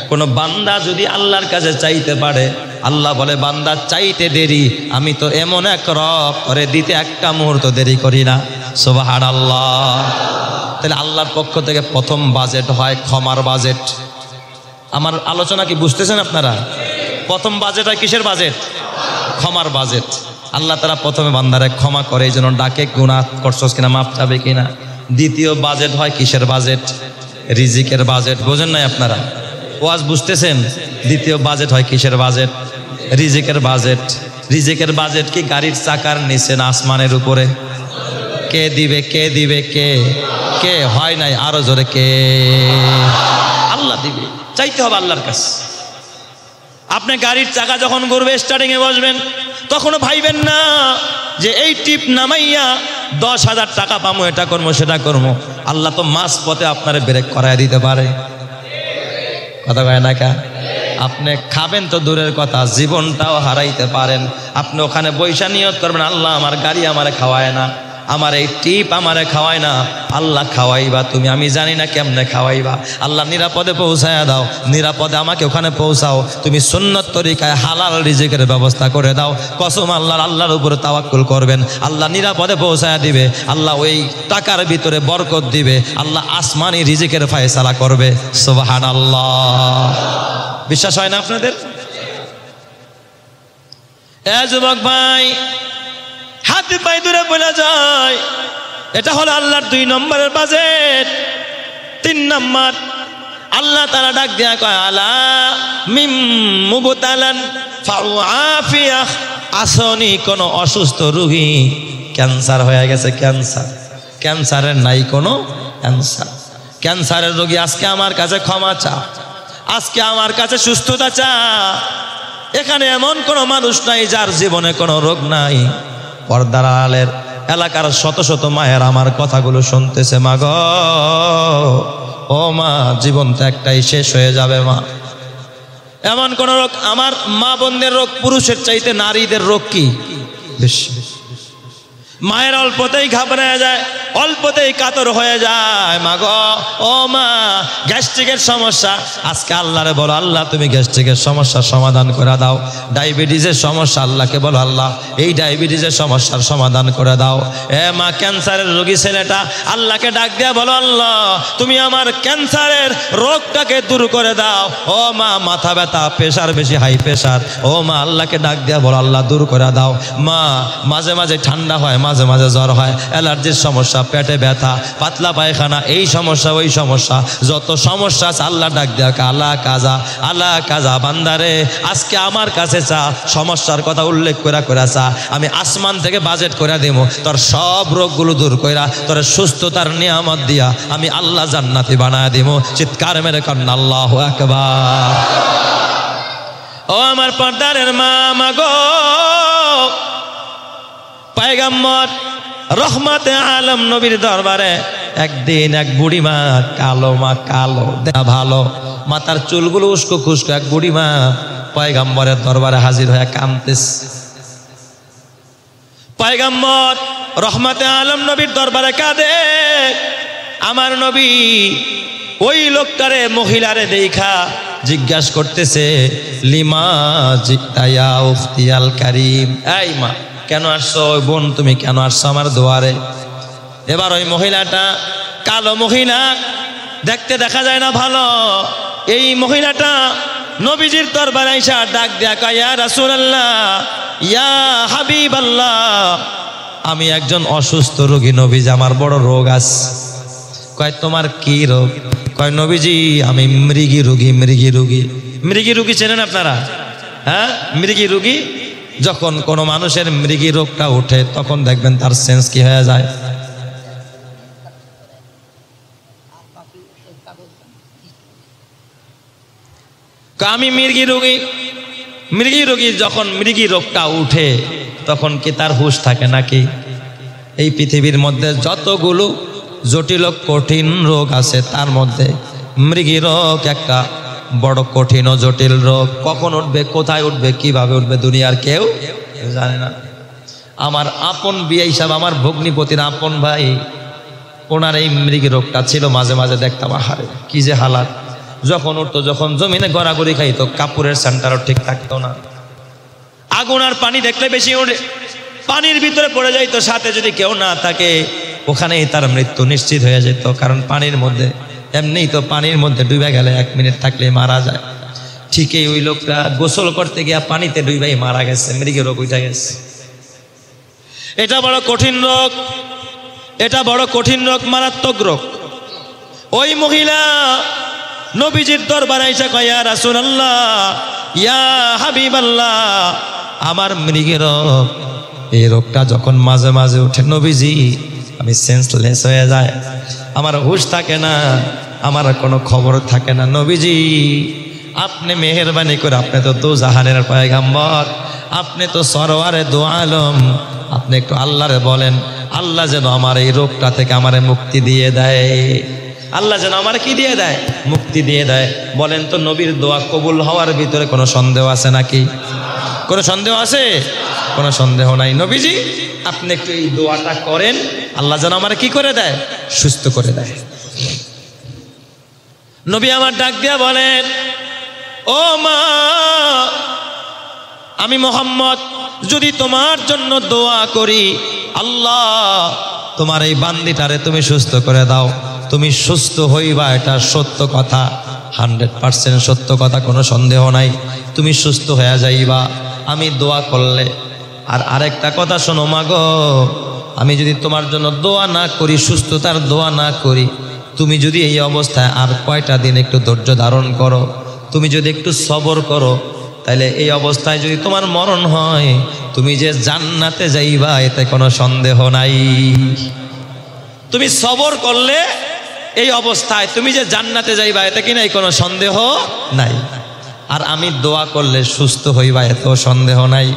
S1: কোন বান্দা যদি আল্লাহর কাছে চাইতে পারে, আল্লাহ বলে বান্দা চাইতে দেরি, আমি তো এমন এক রব করে দিতে একটা মুহূর্ত দেরি করি না। সুবহানাল্লাহ। তাহলে আল্লাহর পক্ষ থেকে প্রথম বাজেট হয় ক্ষমার বাজেট। আমার আলোচনা কি বুঝতেছেন আপনারা? প্রথম বাজেট হয় কিসের বাজেট? ক্ষমার বাজেট। আল্লাহ তারা প্রথমে বান্দারে ক্ষমা করে, এই জন্য ডাকে গুনাহ করছস কিনা, মাফ চাবে কিনা। দ্বিতীয় বাজেট হয় কিসের বাজেট? রিজিকের বাজেট। বোঝেন নাই আপনারা? ওয়াজ বুঝতেছেন? দ্বিতীয় বাজেট হয় কিসের বাজেট? রিজিকের বাজেট। রিজিকের বাজেট কি গাড়ির চাকার নিচে না আসমানের উপরে? কে দিবে? কে দিবে? কে? কে? হয় নাই, আরো জোরে কে? আল্লাহ দিবে। চাইতে হবে আল্লাহর কাছে। আপনি গাড়ির চাকা যখন ঘুরবে, স্টার্টিং এ বসবেন, তখনও ভাইবেন না যে এই টিপ নামাইয়া 10,000 টাকা পাবো, এটা করবো সেটা করবো। আল্লাহ তো মাঝ পথে আপনার ব্রেক করাই দিতে পারে। কথা কয় না কা? আপনি খাবেন তো দূরের কথা, জীবনটাও হারাইতে পারেন। আপনি ওখানে বৈশা নিয়ত করবেন, আল্লাহ আমার গাড়ি আমারে খাওয়ায় না, আমার এই টিপ আমারে খাওয়ায় না, আল্লাহ খাওয়াইবা তুমি, আমি জানি না কেমনে খাওয়াইবা। আল্লাহ নিরাপদে পৌঁছায়া দাও, নিরাপদে আমাকে ওখানে পৌঁছাও, তুমি সুন্নত তরিকায় হালাল রিজিকের ব্যবস্থা করে দাও। কসম আল্লাহর উপরে তাওয়াক্কুল করবেন, আল্লাহ নিরাপদে পৌঁছায়া দিবে, আল্লাহ ওই টাকার ভিতরে বরকত দিবে, আল্লাহ আসমানি রিজিকের ফয়সালা করবে। সুবহানাল্লাহ। বিশ্বাস হয় না আপনাদের? এ যুবক ভাই, হাতে পায়ে দূরে বলে যায়, এটা হলো আল্লাহর 2 নম্বরের বাজেট। 3 নম্বর, আল্লাহ তাআলা ডাক দেয়া কয়, আলা মিম মুবতালান ফাউআফিয়া। আসনি কোন অসুস্থ রোগী, ক্যান্সার হয়ে গেছে, ক্যান্সারের নাই কোনো ক্যান্সার। ক্যান্সারের রোগী আজকে আমার কাছে ক্ষমা চা, আজকে আমার কাছে সুস্থতা চা। এখানে এমন কোনো মানুষ নাই যার জীবনে কোনো রোগ নাই। পর্দার আড়ালের এলাকার শত শত মায়ের আমার কথাগুলো শুনতেছে, মা গো, ও মা, জীবন তো একটাই, শেষ হয়ে যাবে মা। এমন কোন রোগ, আমার মা বোনদের রোগ পুরুষের চাইতে নারীদের রোগ কি বেশি? মায়ের অল্পতেই ঘাবড়ে যায়, অল্পতেই কাতর হয়ে যায়। মা গো, ও মা, গ্যাস্ট্রিকের সমস্যা, আজকে আল্লাহরে বলো, আল্লাহ তুমি গ্যাস্ট্রিকের সমস্যার সমাধান করে দাও। ডায়াবেটিসের সমস্যা, আল্লাহকে বলো, আল্লাহ এই ডায়াবেটিসের সমস্যার সমাধান করে দাও। এ মা, ক্যান্সারের রোগী ছেলেটা, আল্লাহকে ডাক দিয়া বলো, আল্লাহ তুমি আমার ক্যান্সারের রোগটাকে দূর করে দাও। ও মা, মাথা ব্যথা, প্রেশার বেশি, হাই প্রেশার, ও মা আল্লাহকে ডাক দিয়া বলো, আল্লাহ দূর করে দাও। মা, মাঝে মাঝে ঠান্ডা হয়, মাঝে মাঝে জ্বর হয়, অ্যালার্জির সমস্যা, পেটে ব্যথা, পাতলা পায়খানা, এই সমস্যা ওই সমস্যা, যত সমস্যা আছে আল্লাহ ডাক দেয়া, আল্লাহ কাজা, আল্লাহ কাজা, বান্দারে আজকে আমার কাছে চা, সমস্যার কথা উল্লেখ করে চা, আমি আসমান থেকে বাজেট করে দেব, তোর সব রোগগুলো দূর কইরা তোর সুস্থতার নিয়ামত দিয়া আমি আল্লাহ জান্নাতি বানায় দিব। চিৎকার মেরে কন্যা আল্লাহু আকবার। ও আমার পর্দারের মা, মাগো, পয়গম্বর রহমতে আলম নবীর দরবারে একদিন এক বুড়ি মা, কালো মা, কালো ভালো, মাথার চুলগুলো উস্কো খুস্কো এক বুড়ি মা পয়গম্বরের দরবারে হাজির হয়ে কাঁদতেছে। পয়গম্বর রহমতে আলম নবীর দরবারে কাঁদে। আমার নবী ওই লোকটারে, মহিলারে দেখা জিজ্ঞাসা করতেছে, লিমা জিতায়া উখতিয়াল কারিম, এই মা কেন আসছো, ওই বোন তুমি কেন আসছো আমার দুয়ারে? এবার ওই মহিলাটা, কালো মহিলা, দেখতে দেখা যায় না ভালো, এই মহিলাটা নবীজির দরবারে আইসা ডাক দেয়া কয়, ইয়া রাসূলুল্লাহ, ইয়া হাবিবাল্লাহ, আমি একজন অসুস্থ রোগী নবীজি, আমার বড় রোগ আছে। কয় তোমার কি রোগ? কয় নবীজি আমি মৃগী রোগী। মৃগী রোগী চেনেন আপনারা? হ্যাঁ, মৃগী রোগী, যখন কোনো মানুষের মৃগী রোগটা ওঠে তখন দেখবেন তার সেন্স কি হয়ে যায়। আমি মৃগী রোগী, যখন মৃগী রোগটা উঠে তখন কি তার হুঁশ থাকে নাকি? এই পৃথিবীর মধ্যে যতগুলো জটিল কঠিন রোগ আছে তার মধ্যে মৃগী রোগ একটা বড় কঠিন ও জটিল রোগ। কখন উঠবে, কোথায় উঠবে, কিভাবে উঠবে, দুনিয়ার কেউ জানে না। আমার আপন বিয়ে হিসাব, আমার ভগ্নিপতির আপন ভাই, ওনার এই মৃগী রোগটা ছিল। মাঝে মাঝে দেখতাম, আহারে কি যে হালাত, যখন উঠতো, যখন জমিনে গড়াগড়ি খাইতো, কাপড়ের সেন্টারও ঠিক থাকতো না। আগুন আর পানি দেখলে বেশি ওঠে, পানির ভিতরে পড়ে যাইতো, সাথে যদি কেউ না থাকে ওখানেই তার মৃত্যু নিশ্চিত হয়ে যেত। কারণ পানির মধ্যে, এমনিই তো পানির মধ্যে ডুবে গেলে 1 মিনিট থাকলে মারা যায়। ঠিকই ওই লোকটা গোসল করতে গিয়া পানিতে ডুবাই মারা গেছে, মৃগী রোগ উঠে গেছে। এটা বড় কঠিন রোগ, এটা বড় কঠিন রোগ, মারাত্মক রোগ। ওই মহিলা নবীজির দরবারে আইসা কয়, ইয়া রাসূলুল্লাহ, ইয়া হাবিবাল্লাহ, আমার মৃগী রোগ, এই রোগটা যখন মাঝে মাঝে উঠে নবীজি আমি সেন্সলেস হয়ে যায়, আমার হুঁশ থাকে না, আমার কোনো খবর থাকে না। নবীজি আপনি মেহেরবানি করে, আপনি তো দোজাহানের পয়গম্বর, আপনি তো সরওয়ারে দো আলম, আপনি একটু আল্লাহরে বলেন, আল্লাহ যেন আমার এই রোগটা থেকে আমারে মুক্তি দিয়ে দেয়। আল্লাহ যেন আমার কি দিয়ে দেয়? মুক্তি দিয়ে দেয়। বলেন তো, নবীর দোয়া কবুল হওয়ার ভিতরে কোনো সন্দেহ আছে নাকি? কোনো সন্দেহ আছে? কোনো সন্দেহ নাই। নবীজি আপনি একটু এই দোয়াটা করেন, আল্লাহ যেন আমার কি করে দেয়? সুস্থ করে দেয়। নবী আমার ডাক দিয়া বলেন, ও মা, আমি মুহাম্মদ যদি তোমার জন্য দোয়া করি, আল্লাহ তোমার এই বান্দিটারে তুমি সুস্থ করে দাও, তুমি সুস্থ হইবা, এটা সত্য কথা, 100% সত্য কথা, কোনো সন্দেহ নাই, তুমি সুস্থ হয়ে যাইবা আমি দোয়া করলে। আর আরেকটা কথা শোনো মাগো, আমি যদি তোমার জন্য দোয়া না করি, সুস্থতার দোয়া না করি, তুমি যদি এই অবস্থায় আর কয়টা দিন একটু ধৈর্য ধারণ করো, তুমি যদি একটু সবর করো, তাহলে এই অবস্থায় যদি তোমার মরণ হয়, তুমি যে জান্নাতে যাইবা এতে কোনো সন্দেহ নাই। তুমি সবর করলে এই অবস্থায় তুমি যে জান্নাতে যাইবা এতে কি নাই? কোনো সন্দেহ নাই। আর আমি দোয়া করলে সুস্থ হইবা এতেও সন্দেহ নাই।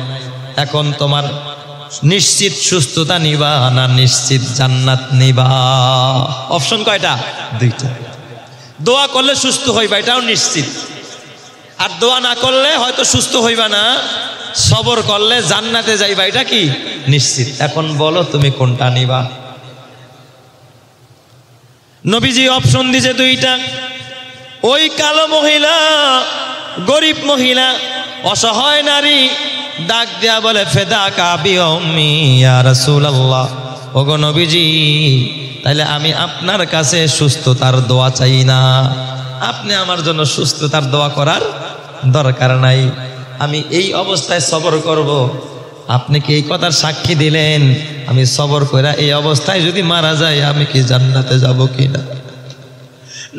S1: এখন তোমার নিশ্চিত সুস্থতা নিবা না নিশ্চিত জান্নাত নিবা? অপশন কয়টা? 2টা। দোয়া করলে সুস্থ হইবা এটাও নিশ্চিত, আর দোয়া না করলে হয়তো সুস্থ হইবা না, সবর করলে জান্নাতে যাইবা এটা কি নিশ্চিত। এখন বলো তুমি কোনটা নিবা? নবীজি অপশন দিয়েছে দুইটা। ওই কালো মহিলা, গরিব মহিলা, অসহায় নারী ডাক দেয়া বলে ফেদাকা বিউম্মি ইয়া রাসূলুল্লাহ, ওগো নবীজি তাহলে আমি আপনার কাছে সুস্থতার দোয়া চাই না, আপনি আমার জন্য সুস্থতার দোয়া করার দরকার নাই, আমি এই অবস্থায় সবর করব। আপনি কি এই কথার সাক্ষী দিলেন? আমি সবর করে এই অবস্থায় যদি মারা যাই আমি কি জান্নাতে যাব কিনা?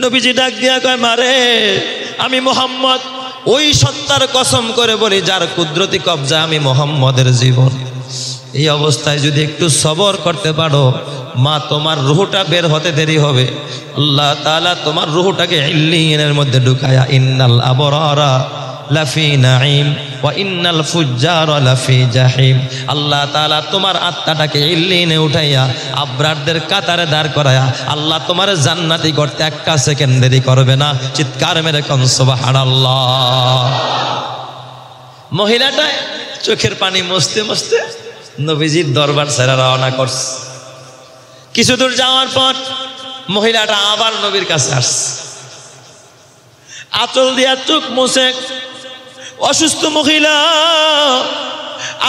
S1: নবীজি ডাক দিয়া কয় মারে, আমি মুহাম্মদ ওই সত্তার কসম করে বলি যার কুদরতি কবজা আমি মুহাম্মদের জীবন, এই অবস্থায় যদি একটু সবর করতে পারো মা, তোমার রূহটা বের হতে দেরি হবে। আল্লাহ তাআলা তোমার রূহটাকে ইল্লিয়িনের মধ্যে ঢুকায়া ইন্নাল আবরারা লাফি নাঈম ওয়া ইন্নাল ফুজ্জারা লাফি জাহিম, আল্লাহ তাআলা তোমার আত্মাটাকে ইল্লিয়িনে উঠাইয়া আবরারদের কাতারে দাঁড় করায়া আল্লাহ তোমার জান্নাতি করতে একটা সেকেন্ড দেরি করবে না। চিৎকার মেরে কোন সুবহানাল্লাহ। মহিলাটা চোখের পানি মুছতে মুছতে নবীজির দরবার ছেড়ে রওনা করছে। কিছু দূর যাওয়ার পর মহিলাটা আবার নবীর কাছে আসছে, আঁচল দিয়া চোখ মুছে। অসুস্থ মহিলা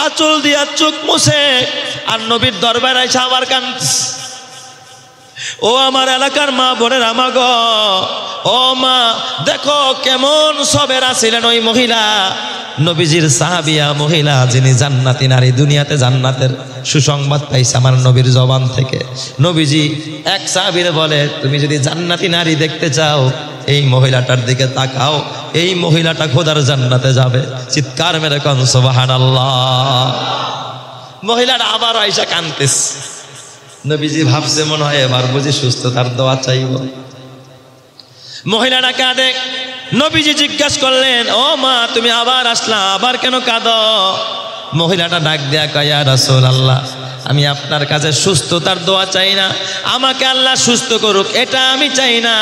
S1: আঁচল দিয়া চোখ মুছে আর নবীর দরবারে এসে আবার কাঁদছে। ও আমার এলাকার মা বোনের আমাগ, ও মা দেখো কেমন সবেরা ছিলেন ওই মহিলা, নবীজির সাহাবিয়া মহিলা, যিনি জান্নাতি নারী, দুনিয়াতে জান্নাতের সুসংবাদ পাইছে আমার নবীর জবান থেকে। নবীজি এক সাহাবীরে বলে, তুমি যদি জান্নাতি নারী দেখতে চাও এই মহিলাটার দিকে তাকাও, এই মহিলাটা খোদার জান্নাতে যাবে। চিৎকার মেরে কোন সুবহানাল্লাহ। মহিলাটা আবার আয়েশা কাঁদতেছে। নবীজি ভাবছে মনে হয় এবার বুঝি সুস্থতার দোয়া চাইব। মহিলাটা কাঁদে। নবীজি জিজ্ঞাসা করলেন, ও মা তুমি আবার আসলা, আবার কেন কাঁদো? মহিলাটা ডাক দেয়া কয়, ইয়া রাসূলুল্লাহ আমি আপনার কাছে সুস্থতার দোয়া চাই না, আমাকে আল্লাহ সুস্থ করুক এটা আমি চাই না,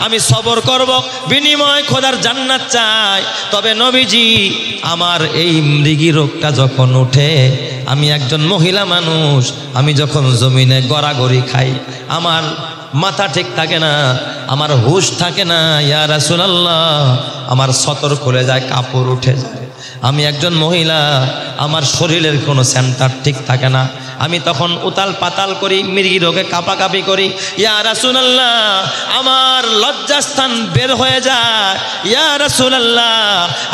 S1: আমি সবর করব, বিনিময় খোদার জান্নাত চাই। তবে নবীজি আমার এই মৃগী রোগটা যখন উঠে, আমি একজন মহিলা মানুষ, আমি যখন জমিনে গড়াগড়ি খাই, আমার মাথা ঠিক থাকে না, আমার হুশ থাকে না, ইয়া রাসূলুল্লাহ আমার সতর খুলে যায়, কাপড় উঠে যায়, আমি একজন মহিলা, আমার শরীরের কোনো সেন্টার ঠিক থাকে না, আমি তখন উতাল পাতাল করি, মৃগী রোগে কাঁপাকাঁপি করি। ইয়া রাসূলুল্লাহ আমার লজ্জাস্থান বের হয়ে যায়, ইয়া রাসূলুল্লাহ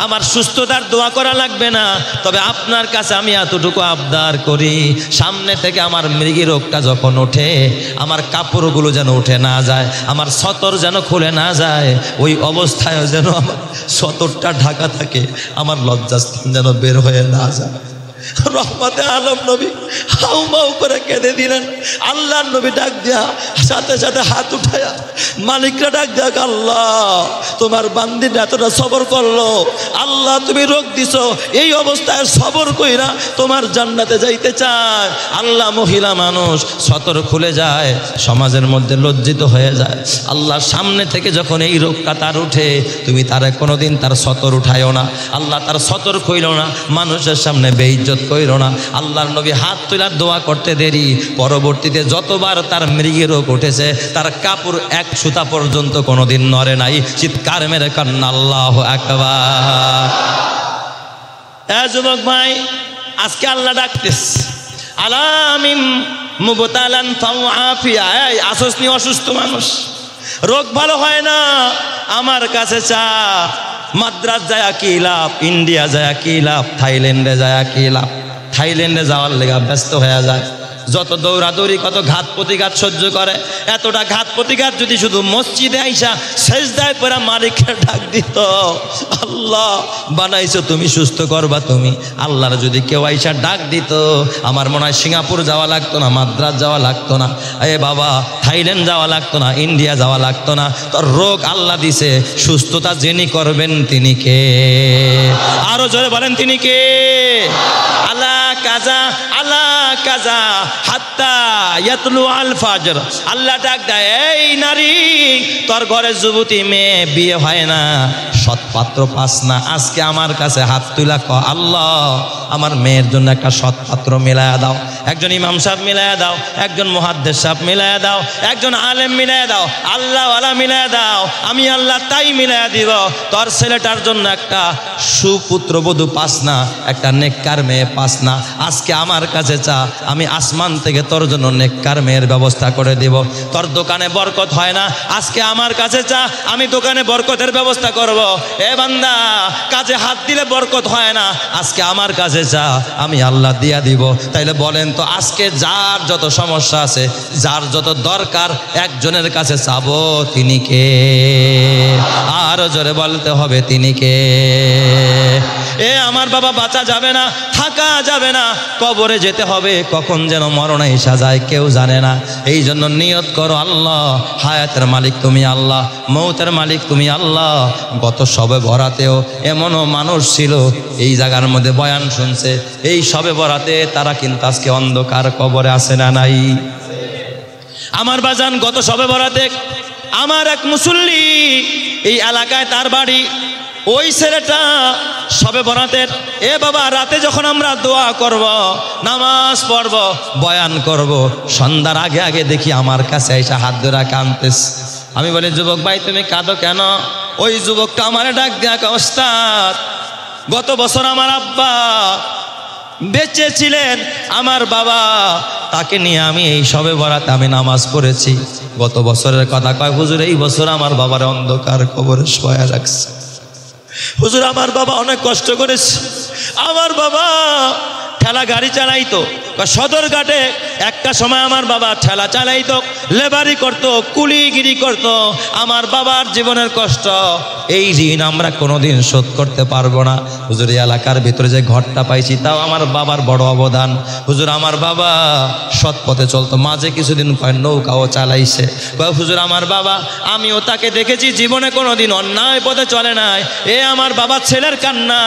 S1: আমার সুস্থতার দোয়া করা লাগবে না, তবে আপনার কাছে আমি এতটুকু আবদার করি, সামনে থেকে আমার মৃগী রোগটা যখন ওঠে, আমার কাপড়গুলো যেন উঠে না যায়, আমার সতর যেন খুলে না যায়, ওই অবস্থায় যেন আমার সতরটা ঢাকা থাকে, আমার লজ্জাস্থান যেন বের হয়ে না যায়। রহমতে আলম নবী হাউমাউ করে কেঁদে দিলেন। আল্লাহর নবী ডাক দিয়া সাথে সাথে হাত উঠায়া মালিকরা ডাক দেয়া, আল্লাহ তোমার বান্দিটা এতটা সবর করলো, আল্লাহ তুমি রোগ দিছো, এই অবস্থায় সবর কইরা তোমার জান্নাতে যাইতে চায়। আল্লাহ মহিলা মানুষ, সতর খুলে যায়, সমাজের মধ্যে লজ্জিত হয়ে যায়। আল্লাহর সামনে থেকে যখন এই রোগটা তার উঠে, তুমি তারে কোনোদিন তার সতর উঠায়ও না, আল্লাহ তার সতর কইল না, মানুষের সামনে বেইজ্জত কইল না। আল্লাহর নবী হাত তোলার দোয়া করতে দেরি, পরবর্তীতে যতবার তার মৃগী রোগ উঠেছে, তার কাপড় এক সুতা পর্যন্ত কোনোদিন নড়ে নাই। চিৎকার মেরে কান্না আল্লাহু আকবার। যুবক ভাই, আজকে আল্লাহ ডাকতেছে, আলামিম মুবতালান ফাওয়াফিয়া, এই আসসনি অসুস্থ মানুষ, রোগ ভালো হয় না, আমার কাছে চা। মাদ্রাজ যায় কি লাভ, ইন্ডিয়া যায় কি লাভ, থাইল্যান্ডে যায় কি লাভ, থাইল্যান্ডে যাওয়ার লেগা ব্যস্ত হয়ে যায়, যত দৌড়াদৌড়ি, কত ঘাত প্রতিঘাত সহ্য করে। এতটা ঘাত প্রতিঘাত যদি শুধু মসজিদে আইসা সেজদায় পড়া মালিকের ডাক দিত, আল্লাহ বানাইছো তুমি, সুস্থ করবা তুমি, আল্লাহর যদি কেউ আইসা ডাক দিত, আমার মনে হয় সিঙ্গাপুর যাওয়া লাগতো না, মাদ্রাজ যাওয়া লাগতো না, এ বাবা থাইল্যান্ড যাওয়া লাগতো না, ইন্ডিয়া যাওয়া লাগতো না। তোর রোগ আল্লাহ দিছে, সুস্থতা যিনি করবেন তিনি কে? আরো জোরে বলেন তিনি কে? আল্লাহ কাজা, আল্লাহ কাজা হাত্তা ইয়াতলু আল ফাজর। আল্লাহ ডাক দেয়, এই নারী তোর ঘরে যুবতী মেয়ে বিয়ে হয় না, সৎ পাত্র পাস না। আজকে আমার কাছে হাত তুলা ক, আল্লাহ আমার মেয়ের জন্য একটা সৎ পাত্র মিলায়া দাও, একজন ইমাম সাহেব মিলায়া দাও, একজন মুহাদ্দিস সাহেব মিলায়া দাও, একজন আলেম মিলায়া দাও, আল্লাহ ওয়ালা মিলায়া দাও। আমি আল্লাহ তাই মিলায়া দিব। তোর ছেলেটার জন্য একটা সুপুত্রবধূ পাস না, একটা নেককার মেয়ে পাস না। আজকে আমার কাছে চা, আমি আসমান থেকে তোর জন্য নেককার মেয়ের ব্যবস্থা করে দিব। তোর দোকানে বরকত হয় না, আজকে আমার কাছে চা, আমি দোকানে বরকতের ব্যবস্থা করব। এ বান্দা, কাজে হাত দিলে বরকত হয় না, আজকে আমার কাছে চা, আমি আল্লাহ দিয়া দিব। তাইলে বলেন তো, আজকে যার যত সমস্যা আছে, যার যত দরকার, একজনের কাছে চাবো, তিনি কে? আরো জোরে বলতে হবে, তিনি কে? এ আমার বাবা, বাঁচা যাবে না, থাকা যাবে না, কবরে যেতে হবে। কখন যেন মরণ এসে যায় কেউ জানে না। এই জন্য নিয়ত করো, আল্লাহ হায়াতের মালিক তুমি আল্লাহ, মৌতের মালিক তুমি আল্লাহ। গত শবে বরাতেও এমনও মানুষ ছিল এই জায়গার মধ্যে বয়ান শুনছে, এই শবে বরাতে তারা কিন্তু আজকে অন্ধকার কবরে আছে না নাই? আমার বাজান, গত শবে বরাতে আমার এক মুসল্লি, এই এলাকায় তার বাড়ি, ওই ছেলেটা শবে বরাতের, এ বাবা রাতে যখন আমরা দোয়া করব, নামাজ পড়ব, বয়ান করব, সন্ধ্যার আগে আগে দেখি আমার কাছে এসে হাত ধরে কাঁদতেস। আমি বলি, যুবক ভাই তুমি কাঁদো কেন? ওই যুবকটা আমার ডাক দেয়া, ওস্তাদ গত বছর আমার আব্বা বেঁচে ছিলেন, আমার বাবা, তাকে নিয়ে আমি এই শবে বরাতে আমি নামাজ পড়েছি। গত বছরের কথা কয়, হুজুর এই বছর আমার বাবার অন্ধকার কবরে শোয়া রাখছে। হুজুর আমার বাবা অনেক কষ্ট করেছে, আমার বাবা ঠেলা গাড়ি চালাইতো, সদরঘাটে একটা সময় আমার বাবা ঠেলা চালাইতো, লেবারি করতো, কুলিগিরি করতো। আমার বাবার জীবনের কষ্ট, এই ঋণ আমরা কোনোদিন শোধ করতে পারবো না। হুজুর এই এলাকার ভিতরে যে ঘরটা পাইছি, তাও আমার বাবার বড় অবদান। হুজুর আমার বাবা সৎ পথে চলতো, মাঝে কিছুদিন নৌকাও চালাইছে। হুজুর আমার বাবা, আমিও তাকে দেখেছি, জীবনে কোনোদিন অন্যায় পথে চলে নাই। এ আমার বাবা ছেলের কান্না।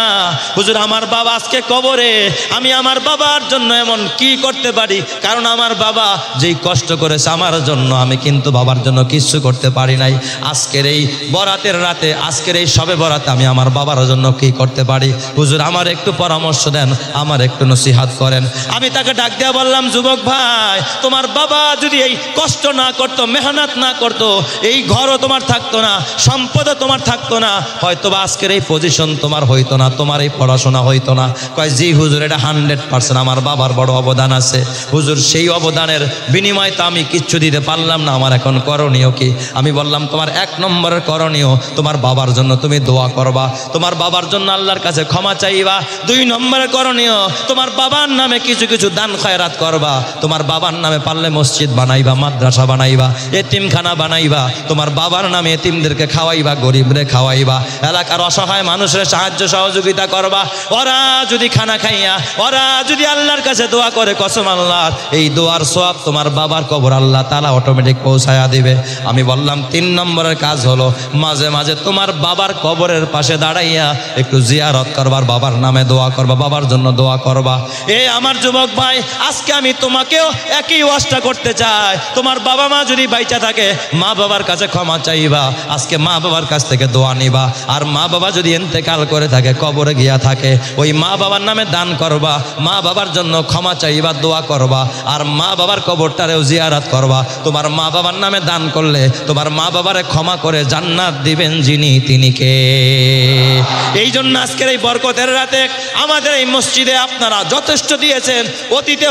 S1: হুজুর আমার বাবা আজকে কবরে, আমি আমার বাবার জন্য এমন কি করতে পারি? কারণ আমার বাবা যেই কষ্ট করেছে আমার জন্য, আমি কিন্তু বাবার জন্য কিছু করতে পারি নাই। আজকের এই বরাতের রাতে, আজকের এই শবে বরাতে আমি আমার বাবার জন্য কি করতে পারি? হুজুর আমার একটু পরামর্শ দেন, আমার একটু নসিহাত করেন। আমি তাকে ডাক দেয়া বললাম, যুবক ভাই, তোমার বাবা যদি এই কষ্ট না করতো, মেহনত না করতো, এই ঘরও তোমার থাকতো না, সম্পদও তোমার থাকতো না, হয়তো বা আজকের এই পজিশন তোমার হইতো না, তোমার এই পড়াশোনা হইতো না। কয় জি হুজুর, এটা 100% আমার বাবার বড় অবদান আছে। হুজুর সেই অবদানের বিনিময়ে তো আমি কিচ্ছু দিতে পারলাম না, আমার এখন করণীয় কি? আমি বললাম, তোমার 1 নম্বরের করণীয়, তোমার বাবার জন্য তুমি দোয়া করবা, তোমার বাবার জন্য আল্লাহর কাছে ক্ষমা চাইবা। 2 নম্বরের করণীয়, তোমার বাবার নামে কিছু কিছু দান খয়রাত করবা, তোমার বাবার নামে পারলে মসজিদ বানাইবা, মাদ্রাসা বানাইবা, এতিমখানা বানাইবা, তোমার বাবার নামে এতিমদেরকে খাওয়াইবা, গরিবরে খাওয়াইবা, এলাকার অসহায় মানুষের সাহায্য সহযোগিতা করবা। ওরা যদি খানা খাইয়া, ওরা যদি আল্লাহর কাছে দোয়া করে, কসম আল্লাহর, এই দোয়ার সওয়াব তোমার বাবার কবর আল্লাহ তাআলা অটোমেটিক পৌঁছায়া দিবে। আমি বললাম 3 নম্বরের কাজ হলো, মাঝে মাঝে তোমার বাবার কবরের পাশে দাঁড়াইয়া একটু জিয়ারত করবার, বাবার নামে দোয়া করবা, বাবার জন্য দোয়া করবা। এই আমার যুবক ভাই, আজকে আমি তোমাকেও একই ওয়াজটা করতে চাই। তোমার বাবা মা যদি বাইচা থাকে, মা বাবার কাছে ক্ষমা চাইবা, আজকে মা বাবার কাছ থেকে দোয়া নিবা। আর মা বাবা যদি ইন্তেকাল করে থাকে, কবরে গিয়া থাকে, ওই মা বাবার নামে দান করবা, মা বাবার জন্য ক্ষমা চাইবা, দোয়া করবা, আর মা বাবার কবরটারেও জিয়ারত করবা। তোমার মা বাবার নামে দান করলে তোমার মা বাবারে ক্ষমা করে জান্নাত দিবেন যিনি, তিনি কে? এই জন্য আজকের এই বরকতের রাতে আমাদের এই মসজিদে আপনারা যথেষ্ট দিয়েছেন, অতীতে